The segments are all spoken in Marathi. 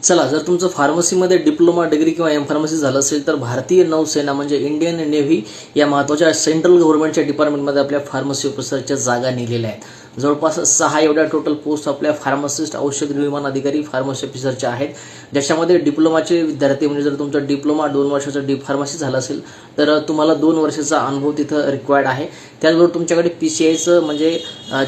चला, जर तुमचं फार्मसीमध्ये डिप्लोमा डिग्री किंवा एम फार्मसी झालं असेल तर भारतीय नौसेना म्हणजे इंडियन नेव्ही या महत्त्वाच्या सेंट्रल गव्हर्नमेंटच्या डिपार्टमेंटमध्ये आपल्या फार्मसी ऑफिसरच्या जागा निघलेल्या आहेत. जवळपास 6 एवढ्या टोटल पोस्ट आपल्या फार्मासिस्ट, औषध निर्माण अधिकारी, फार्मसी ऑफिसरच्या आहेत, ज्याच्यामध्ये डिप्लोमाचे विद्यार्थी म्हणजे जर तुमचा डिप्लोमा 2 वर्षाचा डी फार्मसी झाला असेल तर तुम्हाला 2 वर्षाचा अनुभव तिथं रिक्वायर्ड आहे. त्याचबरोबर तुमच्याकडे PCIचं म्हणजे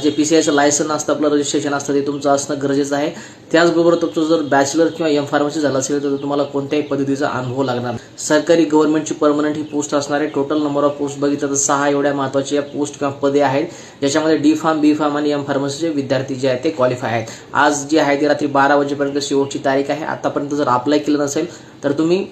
जे PCIचं लायसन असतं, आपलं रजिस्ट्रेशन असतं, ते तुमचं असणं गरजेचं आहे. त्याचबरोबर तुमचं जर बॅचलर किंवा एम फार्मसी झालं असेल तर तुम्हाला कोणत्याही पद्धतीचा अनुभव लागणार. सरकारी गव्हर्नमेंटची परमनंट ही पोस्ट असणार आहे. टोटल नंबर ऑफ पोस्ट बघितलं तर 6 एवढ्या महत्त्वाच्या पोस्ट किंवा पदे आहेत, ज्याच्यामध्ये डी फार्म, बी फार्म आणि एम फार्मसीचे विद्यार्थी जे आहेत ते क्वालिफाय आहेत. आज जे आहे ते रात्री 12 वाजेपर्यंत शेवटची तारीख आहे. आतापर्यंत जर अप्लाय केलं नसेल तर तुम्ही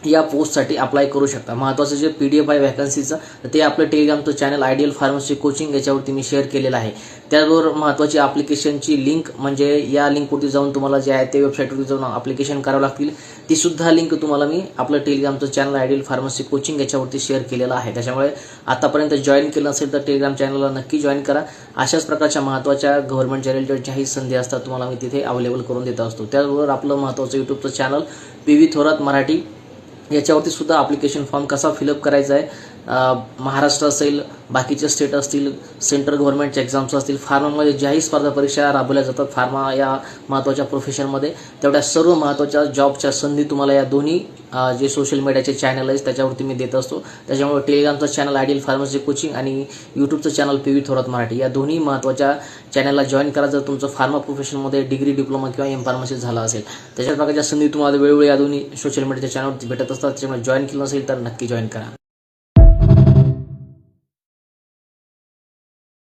या पोस्टसाठी अप्लाय करू शकता. महत्त्वाचं जे PDF आहे वॅकन्सीचं ते आपलं टेलिग्रामचं चॅनल आयडियल फार्मसी कोचिंग याच्यावरती मी शेअर केलेलं आहे. त्याचबरोबर महत्त्वाची ॲप्लिकेशनची लिंक म्हणजे या लिंकवरती जाऊन तुम्हाला जे आहे ते वेबसाईटवरती जाऊन ॲप्लिकेशन करावं लागतील. ती सुद्धा लिंक तुम्हाला मी आपलं टेलिग्रामचं चॅनल आयडियल फार्मसी कोचिंग याच्यावरती शेअर केलेलं आहे. त्याच्यामुळे आतापर्यंत जॉईन केलं असेल तर टेलिग्राम चॅनलला नक्की जॉईन करा. अशाच प्रकारच्या महत्त्वाच्या गव्हर्नमेंटच्या रिलेटेडच्याही संधी असतात तुम्हाला मी तिथे अवेलेबल करून देत असतो. त्याचबरोबर आपलं महत्त्वाचं यूट्यूबचं चॅनल PV थोरात मराठी याच्यावरती सुद्धा ॲप्लिकेशन फॉर्म कसा फिलअप करायचा आहे, महाराष्ट्र असेल, बाकीचे स्टेट असतील, सेंट्रल गव्हर्नमेंटच्या एक्झाम्स असतील, फार्मामध्ये ज्याही स्पर्धा परीक्षा राबवल्या जातात फार्मा या महत्त्वाच्या प्रोफेशनमध्ये, तेवढ्या सर्व महत्त्वाच्या जॉबच्या संधी तुम्हाला या दोन्ही जे सोशल मीडियाचे चॅनल आहेत त्याच्यावरती मी देत असतो. त्याच्यामुळे टेलिग्रामचं चॅनल आयडियल फार्मसी कोचिंग आणि यूट्यूबचं चॅनल PV थोरात मराठी या दोन्ही महत्त्वाच्या चॅनलला जॉईन करा जर तुमचं फार्मा प्रोफेशनमध्ये डिग्री, डिप्लोमा किंवा एम फार्मसी झाला असेल. त्याच्या प्रकारच्या संधी तुम्हाला वेळोवेळी या दोन्ही सोशल मीडियाच्या चॅनलवरती भेटत असतात. त्याच्यामुळे जॉईन केलं नसेल तर नक्की जॉईन करा.